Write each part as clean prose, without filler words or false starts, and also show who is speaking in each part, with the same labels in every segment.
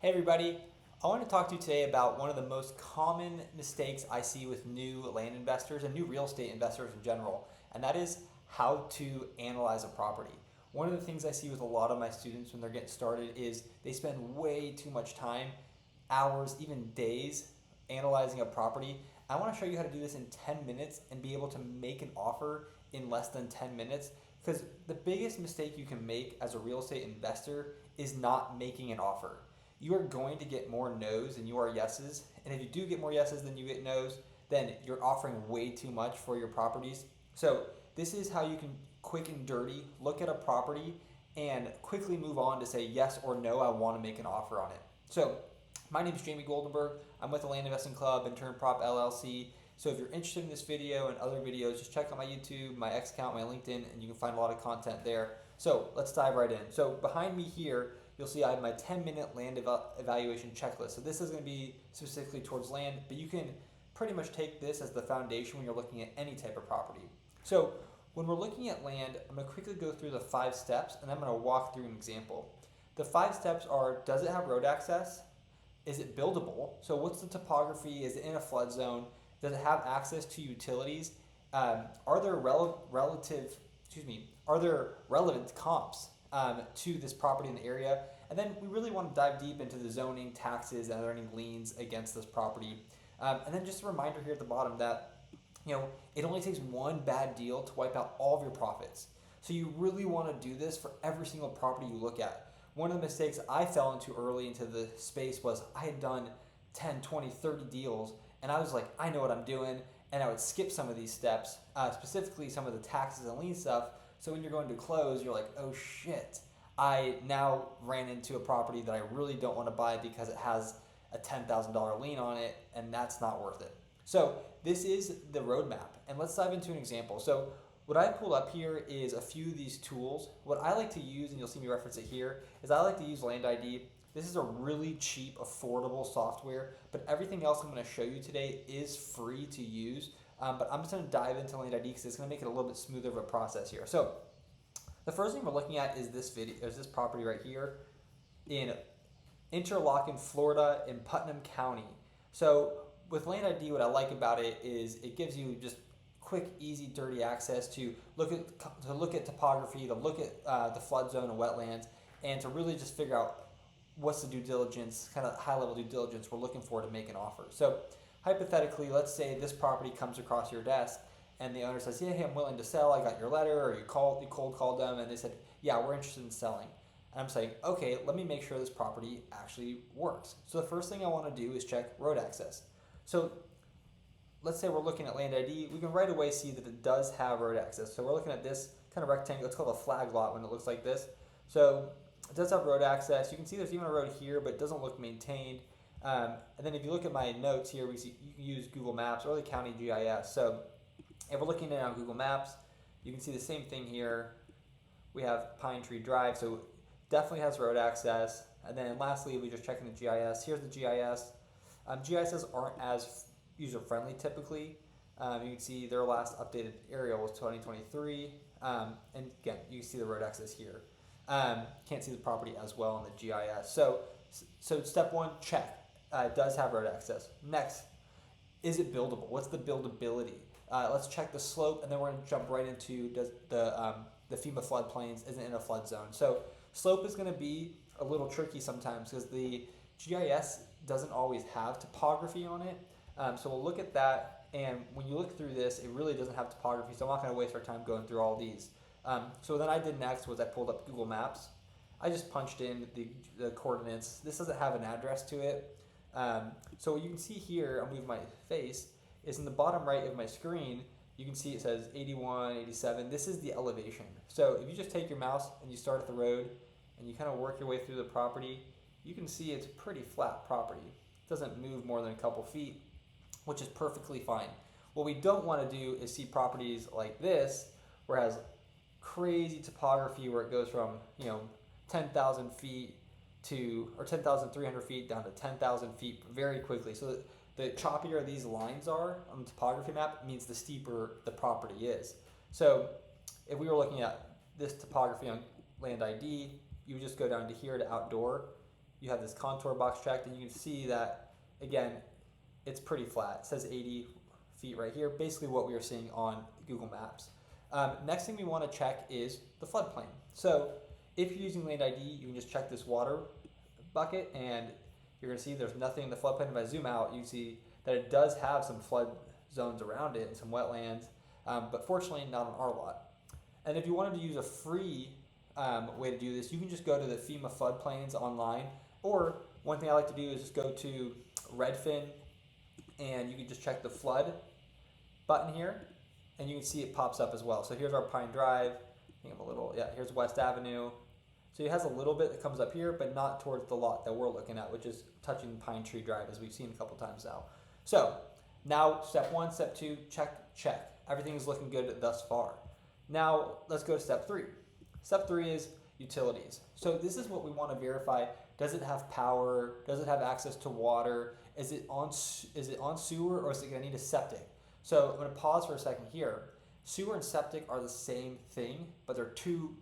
Speaker 1: Hey everybody, I want to talk to you today about one of the most common mistakes I see with new land investors and new real estate investors in general, and that is how to analyze a property. One of the things I see with a lot of my students when they're getting started is they spend way too much time, hours, even days, analyzing a property. I want to show you how to do this in 10 minutes and be able to make an offer in less than 10 minutes, because the biggest mistake you can make as a real estate investor is not making an offer. You are going to get more no's than you are yeses. And if you do get more yeses than you get no's, then you're offering way too much for your properties. So this is how you can quick and dirty look at a property and quickly move on to say yes or no, I want to make an offer on it. So my name is Jamie Goldenberg. I'm with the Land Investing Club and Turn Prop LLC. So if you're interested in this video and other videos, just check out my YouTube, my X account, my LinkedIn, and you can find a lot of content there. So let's dive right in. So behind me here, you'll see I have my 10-minute land evaluation checklist. So this is going to be specifically towards land, but you can pretty much take this as the foundation when you're looking at any type of property. So when we're looking at land, I'm going to quickly go through the 5 steps, and I'm going to walk through an example. The 5 steps are: does it have road access? Is it buildable? So what's the topography? Is it in a flood zone? Does it have access to utilities? Are there relevant comps to this property in the area? And then we really want to dive deep into the zoning, taxes, and are there any liens against this property? And then just a reminder here at the bottom that it only takes one bad deal to wipe out all of your profits. So you really want to do this for every single property you look at. One of the mistakes I fell into early into the space was I had done 10, 20, 30 deals, and I was like, I know what I'm doing, and I would skip some of these steps, specifically some of the taxes and lien stuff. So when you're going to close, you're like, oh shit, I now ran into a property that I really don't want to buy because it has a $10,000 lien on it, and that's not worth it. So this is the roadmap, and let's dive into an example. So what I pulled up here is a few of these tools. What I like to use, and you'll see me reference it here, is I like to use Land ID. This is a really cheap, affordable software, but everything else I'm going to show you today is free to use. But I'm just going to dive into Land ID because it's going to make it a little bit smoother of a process here. So the first thing we're looking at is this property right here in Interlaken, Florida, in Putnam County. So with Land ID, what I like about it is it gives you just quick, easy, dirty access to look at topography, to look at the flood zone and wetlands, and to really just figure out what's the due diligence, kind of high-level due diligence we're looking for to make an offer. So hypothetically, let's say this property comes across your desk and the owner says, yeah, hey, I'm willing to sell, I got your letter, or you cold called them and they said, yeah, we're interested in selling. And I'm saying, okay, let me make sure this property actually works. So the first thing I want to do is check road access. So let's say we're looking at Land ID, we can right away see that it does have road access. So we're looking at this kind of rectangle, it's called a flag lot when it looks like this. So it does have road access. You can see there's even a road here, but it doesn't look maintained. And then if you look at my notes here, we see you can use Google Maps or the county GIS. So if we're looking at it on Google Maps, you can see the same thing here. We have Pine Tree Drive, so definitely has road access. And then lastly, we just checking the GIS. Here's the GIS. GISs aren't as user-friendly typically. You can see their last updated aerial was 2023. And again, you can see the road access here. Can't see the property as well in the GIS. So step 1, check. It does have road access. Next, is it buildable? What's the buildability? Let's check the slope, and then we're going to jump right into does the FEMA floodplains isn't in a flood zone. So slope is going to be a little tricky sometimes because the GIS doesn't always have topography on it. So we'll look at that, and when you look through this, it really doesn't have topography, so I'm not going to waste our time going through all these. So then I did next was I pulled up Google Maps. I just punched in the coordinates. This doesn't have an address to it. So you can see here, I'll move my face, is in the bottom right of my screen, you can see it says 81, 87. This is the elevation. So if you just take your mouse and you start at the road and you kind of work your way through the property, you can see it's pretty flat property. It doesn't move more than a couple feet, which is perfectly fine. What we don't want to do is see properties like this, where it has crazy topography where it goes from 10,000 feet or 10,300 feet down to 10,000 feet very quickly. So the choppier these lines are on the topography map means the steeper the property is. So if we were looking at this topography on Land ID, you would just go down to here to outdoor. you have this contour box checked, and you can see that, again, it's pretty flat. It says 80 feet right here, basically what we were seeing on Google Maps. Next thing we want to check is the floodplain. So if you're using Land ID, you can just check this water bucket, and you're going to see there's nothing in the floodplain. If I zoom out, you can see that it does have some flood zones around it and some wetlands, but fortunately not on our lot. And if you wanted to use a free way to do this, you can just go to the FEMA floodplains online, or one thing I like to do is just go to Redfin, and you can just check the flood button here, and you can see it pops up as well. So here's our Pine Drive. I think I'm a little, yeah, here's West Avenue. So it has a little bit that comes up here, but not towards the lot that we're looking at, which is touching Pine Tree Drive, as we've seen a couple times now. So now step 1, step 2, check. Everything is looking good thus far. Now let's go to step 3. Step 3 is utilities. So this is what we want to verify. Does it have power? Does it have access to water? Is it on sewer, or is it going to need a septic? So I'm going to pause for a second here. Sewer and septic are the same thing, but they're two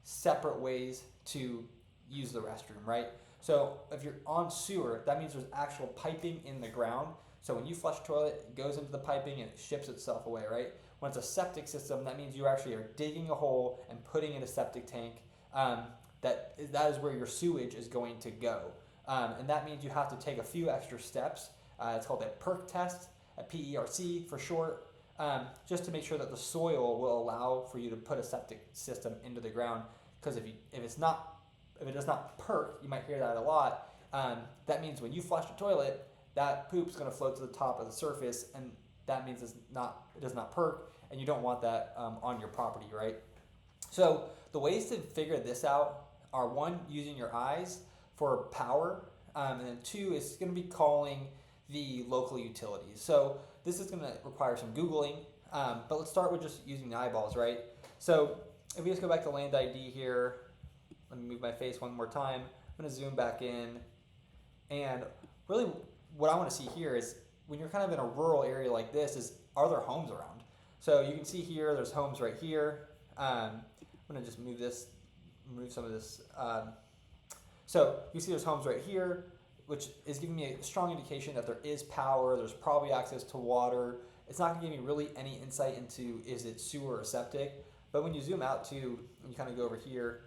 Speaker 1: separate ways to use the restroom, right? So if you're on sewer, that means there's actual piping in the ground. So when you flush a toilet, it goes into the piping and it ships itself away, right? When it's a septic system, that means you actually are digging a hole and putting in a septic tank. That is where your sewage is going to go. And that means you have to take a few extra steps. It's called a PERC test, a PERC for short, just to make sure that the soil will allow for you to put a septic system into the ground. Because if it does not perk, you might hear that a lot. That means when you flush the toilet, that poop's going to float to the top of the surface, and that means it does not perk, and you don't want that on your property, right? So the ways to figure this out are, 1, using your eyes for power, and then 2 is going to be calling the local utilities. So this is going to require some Googling, but let's start with just using the eyeballs, right? So if we just go back to Land ID here, let me move my face one more time. I'm going to zoom back in, and really what I want to see here is, when you're kind of in a rural area like this, is, are there homes around? So you can see here, there's homes right here. I'm going to just move some of this. So you see there's homes right here, which is giving me a strong indication that there is power, there's probably access to water. It's not going to give me really any insight into, is it sewer or septic? But when you zoom out to, and you kind of go over here,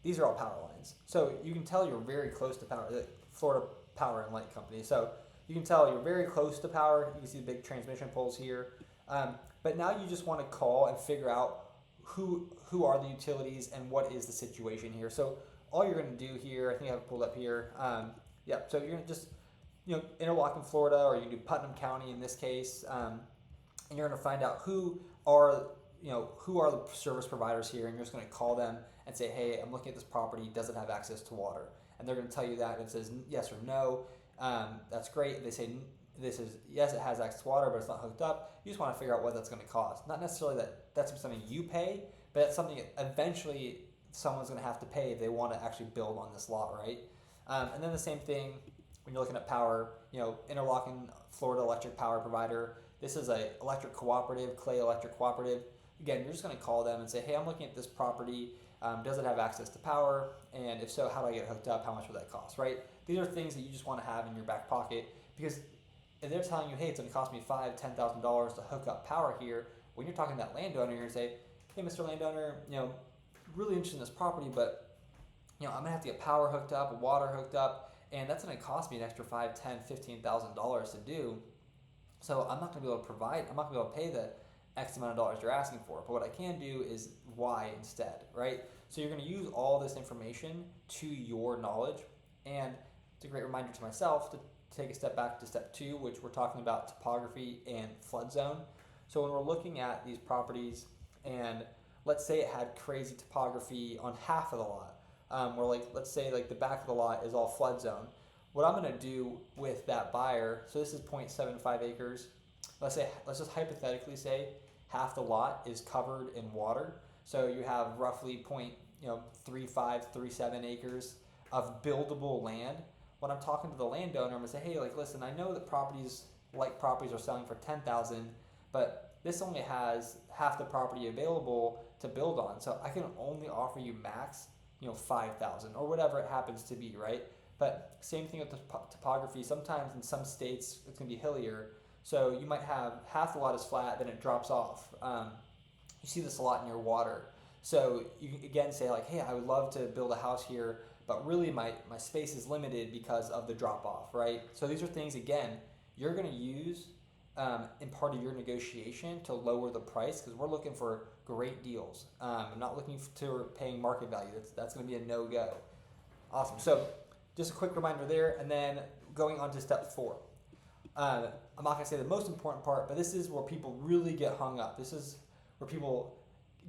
Speaker 1: these are all power lines. So you can tell you're very close to power, the Florida Power and Light Company. So you can tell you're very close to power. You can see the big transmission poles here. But now you just want to call and figure out who are the utilities and what is the situation here. So all you're going to do here, I think I have it pulled up here. So you're going to just, Interlochen, Florida, or you can do Putnam County in this case, and you're going to find out who are the service providers here, and you're just going to call them and say, hey, I'm looking at this property, does it have access to water? And they're going to tell you that, and it says yes or no. That's great. If they say this is yes, it has access to water, but it's not hooked up, you just want to figure out what that's going to cost. Not necessarily that that's something you pay, but that's something that eventually someone's going to have to pay if they want to actually build on this lot, right? And then the same thing when you're looking at power, Interlochen, Florida Electric Power Provider. This is a electric cooperative, Clay Electric Cooperative. Again, you're just going to call them and say, hey, I'm looking at this property. Does it have access to power? And if so, how do I get hooked up? How much would that cost, right? These are things that you just want to have in your back pocket, because if they're telling you, hey, it's going to cost me $5,000, $10,000 to hook up power here, when you're talking to that landowner, you're going to say, hey, Mr. Landowner, really interested in this property, but I'm going to have to get power hooked up, water hooked up, and that's going to cost me an extra $5,000, $10,000, $15,000 to do. So I'm not going to be able to provide, I'm not going to be able to pay the X amount of dollars you're asking for. But what I can do is Y instead, right? So you're going to use all this information to your knowledge. And it's a great reminder to myself to take a step back to step 2, which we're talking about topography and flood zone. So when we're looking at these properties, and let's say it had crazy topography on half of the lot, where let's say the back of the lot is all flood zone. What I'm going to do with that buyer, so this is 0.75 acres. Let's just hypothetically say half the lot is covered in water. So you have roughly 0.35, 37 acres of buildable land. When I'm talking to the landowner, I'm gonna say, hey, listen, I know that properties are selling for $10,000, but this only has half the property available to build on. So I can only offer you max, $5,000 or whatever it happens to be, right? But same thing with the topography. Sometimes in some states it's going to be hillier, so you might have half the lot is flat, then it drops off. You see this a lot near water. So you can again say like, hey, I would love to build a house here, but really my space is limited because of the drop off, right? So these are things, again, you're going to use in part of your negotiation to lower the price, because we're looking for great deals. I'm not looking to paying market value. That's going to be a no-go. Awesome. So just a quick reminder there, and then going on to step 4. I'm not going to say the most important part, but this is where people really get hung up. This is where people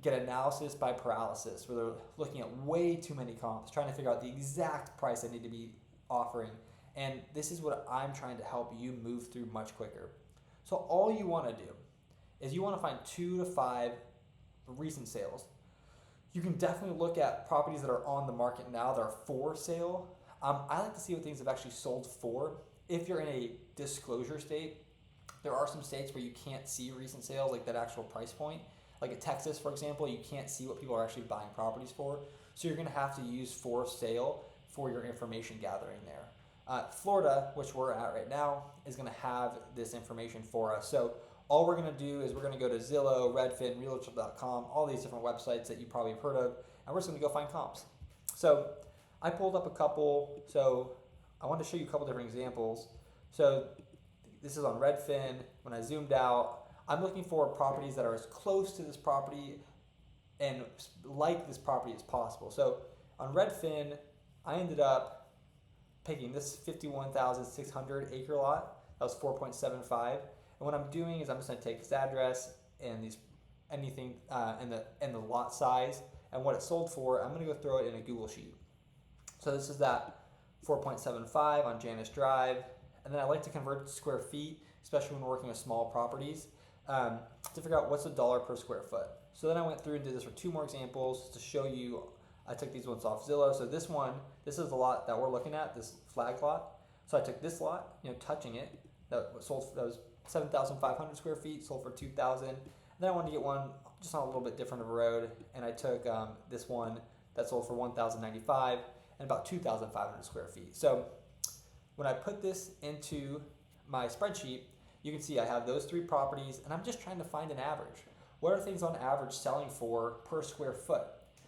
Speaker 1: get analysis by paralysis, where they're looking at way too many comps, trying to figure out the exact price they need to be offering. And this is what I'm trying to help you move through much quicker. So all you want to do is you want to find 2 to 5 recent sales. You can definitely look at properties that are on the market now that are for sale. I like to see what things have actually sold for. If you're in a disclosure state, there are some states where you can't see recent sales, like that actual price point. Like in Texas, for example, you can't see what people are actually buying properties for. So you're going to have to use for sale for your information gathering there. Florida, which we're at right now, is going to have this information for us. So all we're going to do is we're going to go to Zillow, Redfin, Realtor.com, all these different websites that you probably have heard of, and we're just going to go find comps. So I pulled up a couple. So I wanted to show you a couple different examples. So this is on Redfin. When I zoomed out, I'm looking for properties that are as close to this property and like this property as possible. So on Redfin, I ended up picking this 51,600 acre lot. That was 4.75. And what I'm doing is I'm just going to take this address and anything and the lot size and what it sold for. I'm going to go throw it in a Google sheet. So this is that 4.75 on Janice Drive. And then I like to convert to square feet, especially when we're working with small properties, to figure out what's the dollar per square foot. So then I went through and did this for 2 more examples to show you. I took these ones off Zillow. So this is the lot that we're looking at, this flag lot. So I took this lot, touching it, that was 7,500 square feet, sold for 2,000. And then I wanted to get one just on a little bit different of a road, and I took this one that sold for 1,095 and about 2,500 square feet. So when I put this into my spreadsheet, you can see I have those 3 properties, and I'm just trying to find an average. What are things on average selling for per square foot?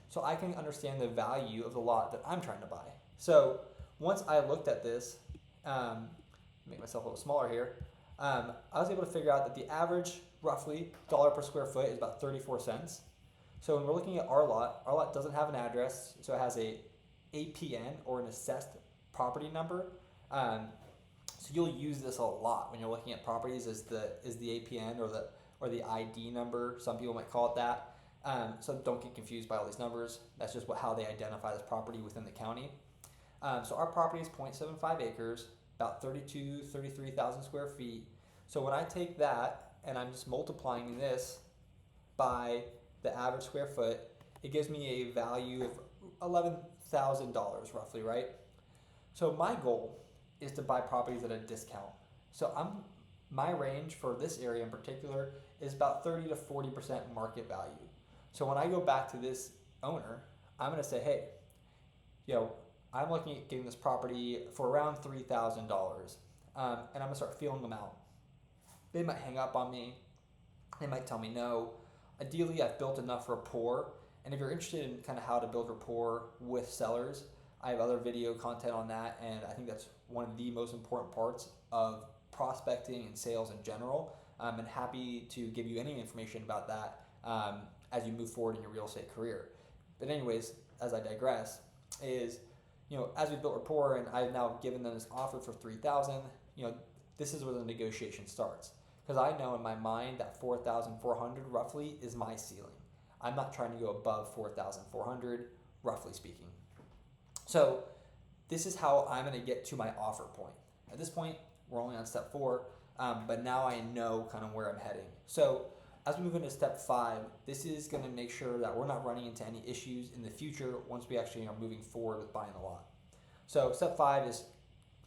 Speaker 1: So I can understand the value of the lot that I'm trying to buy. So once I looked at this, make myself a little smaller here, I was able to figure out that the average, roughly, dollar per square foot is about 34 cents. So when we're looking at our lot doesn't have an address, so it has a APN, or an assessed property number. So you'll use this a lot when you're looking at properties, is the APN or the ID number. Some people might call it that. So don't get confused by all these numbers. That's just how they identify this property within the county. So our property is 0.75 acres, about 33,000 square feet. So when I take that and I'm just multiplying this by the average square foot, it gives me a value of $11,000 roughly, right? So my goal is to buy properties at a discount. So my range for this area in particular is about 30 to 40% market value. So when I go back to this owner, I'm going to say, hey, I'm looking at getting this property for around $3,000, and I'm going to start feeling them out. They might hang up on me. They might tell me no. Ideally, I've built enough rapport, and if you're interested in kind of how to build rapport with sellers, I have other video content on that, and I think that's one of the most important parts of prospecting and sales in general. I'm happy to give you any information about that as you move forward in your real estate career. But anyways, as I digress, is as we built rapport and I've now given them this offer for $3,000, this is where the negotiation starts. Because I know in my mind that 4,400 roughly is my ceiling. I'm not trying to go above 4,400, roughly speaking. So this is how I'm going to get to my offer point. At this point, we're only on step 4, but now I know kind of where I'm heading. So as we move into step 5, this is going to make sure that we're not running into any issues in the future once we actually are moving forward with buying the lot. So step 5 is,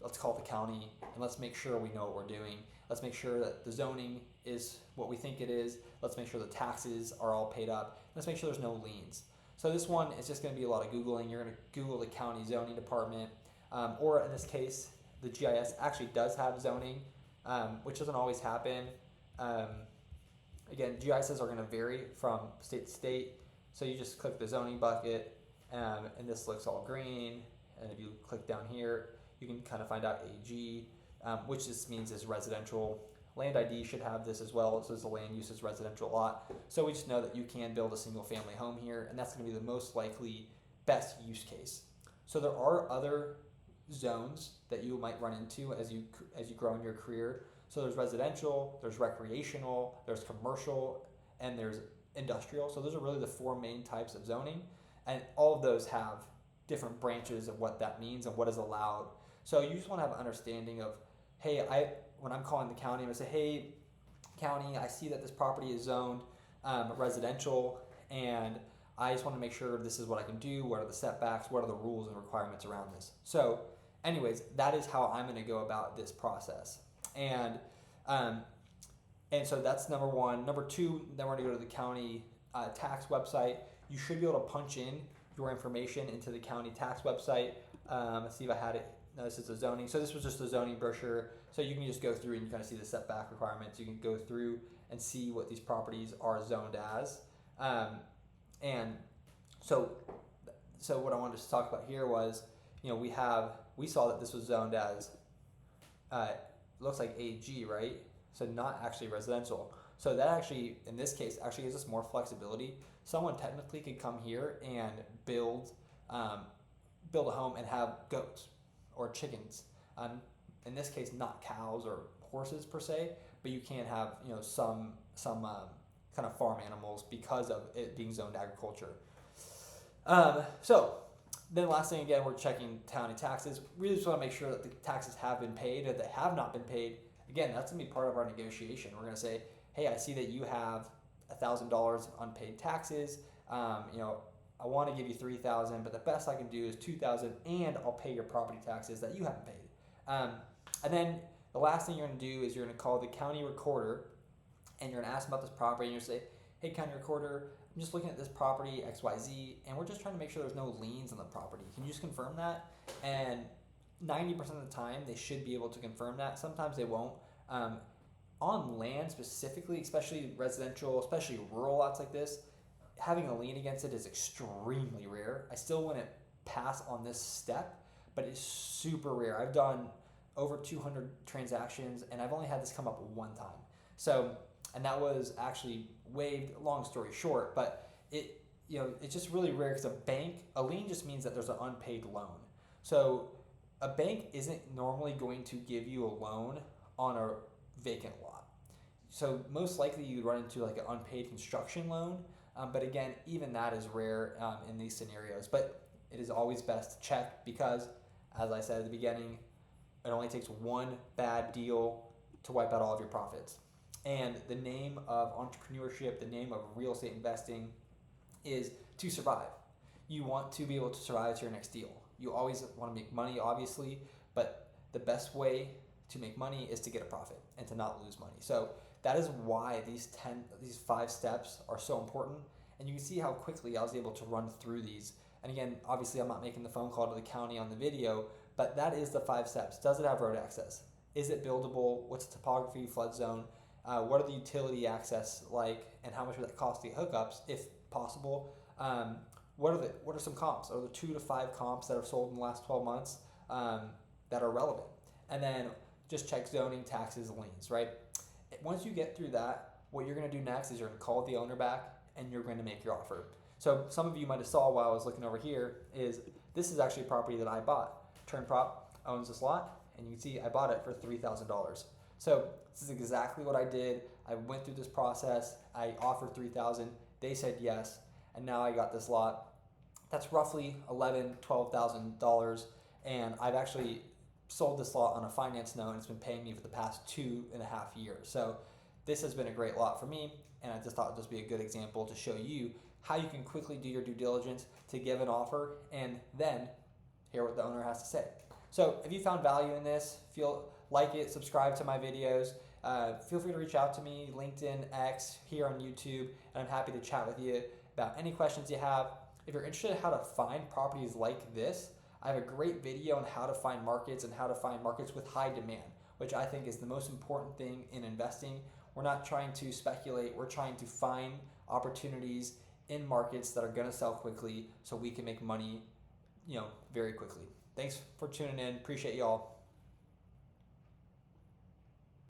Speaker 1: let's call it the county, and let's make sure we know what we're doing. Let's make sure that the zoning is what we think it is. Let's make sure the taxes are all paid up. Let's make sure there's no liens. So this one is just going to be a lot of Googling. You're going to Google the county zoning department. or in this case, the GIS actually does have zoning, which doesn't always happen. Again, GISs are going to vary from state to state. So you just click the zoning bucket, and this looks all green. And if you click down here, you can kind of find out AG, which this means is residential. Land ID should have this as well. So it's a land use as residential lot. So we just know that you can build a single family home here, and that's going to be the most likely best use case. So there are other zones that you might run into as you grow in your career. So there's residential, there's recreational, there's commercial, and there's industrial. So those are really the four main types of zoning, and all of those have different branches of what that means and what is allowed. So you just want to have an understanding of, hey, when I'm calling the county, I'm going to say, hey, county, I see that this property is zoned residential, and I just want to make sure this is what I can do. What are the setbacks? What are the rules and requirements around this? So anyways, that is how I'm going to go about this process. And so that's number one. Number two, then we're going to go to the county tax website. You should be able to punch in your information into the county tax website. Let's see if I had it. No, this is a zoning. So this was just a zoning brochure. So you can just go through and you kind of see the setback requirements. You can go through and see what these properties are zoned as. And so what I wanted to talk about here was, we saw that this was zoned as, looks like AG, right? So not actually residential. So that actually, in this case, actually gives us more flexibility. Someone technically could come here and build a home and have goats or chickens. In this case, not cows or horses per se, but you can have some kind of farm animals because of it being zoned agriculture. So then last thing, again, we're checking county taxes. We just want to make sure that the taxes have been paid. If they have not been paid, again, that's going to be part of our negotiation. We're going to say, hey, I see that you have $1,000 in unpaid taxes. I want to give you $3,000, but the best I can do is $2,000, and I'll pay your property taxes that you haven't paid. And then the last thing you're going to do is you're going to call the county recorder, and you're going to ask them about this property, and you're going to say, hey, county recorder, I'm just looking at this property, XYZ, and we're just trying to make sure there's no liens on the property. Can you just confirm that? And 90% of the time, they should be able to confirm that. Sometimes they won't. On land specifically, especially residential, especially rural lots like this, having a lien against it is extremely rare. I still wouldn't pass on this step, but it's super rare. I've done over 200 transactions, and I've only had this come up one time. So, and that was actually waived, long story short, but it's just really rare because a lien just means that there's an unpaid loan. So a bank isn't normally going to give you a loan on a vacant lot. So most likely you'd run into like an unpaid construction loan. But again, even that is rare in these scenarios. But it is always best to check because, as I said at the beginning, it only takes one bad deal to wipe out all of your profits. And the name of entrepreneurship, the name of real estate investing is to survive. You want to be able to survive to your next deal. You always want to make money, obviously, but the best way to make money is to get a profit and to not lose money. So that is why these 5 steps are so important. And you can see how quickly I was able to run through these. And again, obviously I'm not making the phone call to the county on the video, but that is the 5 steps. Does it have road access? Is it buildable? What's the topography, flood zone? What are the utility access like? And how much would that cost the hookups, if possible? What are some comps? Are there 2 to 5 comps that have sold in the last 12 months that are relevant? And then just check zoning, taxes, liens, right? Once you get through that, what you're going to do next is you're going to call the owner back and you're going to make your offer. So some of you might have saw while I was looking over here is this is actually a property that I bought. Turnprop owns this lot, and you can see I bought it for $3,000. So this is exactly what I did. I went through this process. I offered $3,000. They said yes, and now I got this lot. That's roughly $11,000, $12,000, and I've actually sold this lot on a finance note, and it's been paying me for the past 2.5 years. So this has been a great lot for me, and I just thought it'd just be a good example to show you how you can quickly do your due diligence to give an offer and then hear what the owner has to say. So if you found value in this, like it, subscribe to my videos. Feel free to reach out to me, LinkedIn, X, here on YouTube, and I'm happy to chat with you about any questions you have. If you're interested in how to find properties like this, I have a great video on how to find markets and how to find markets with high demand, which I think is the most important thing in investing. We're not trying to speculate, we're trying to find opportunities in markets that are going to sell quickly so we can make money, very quickly. Thanks for tuning in. Appreciate y'all.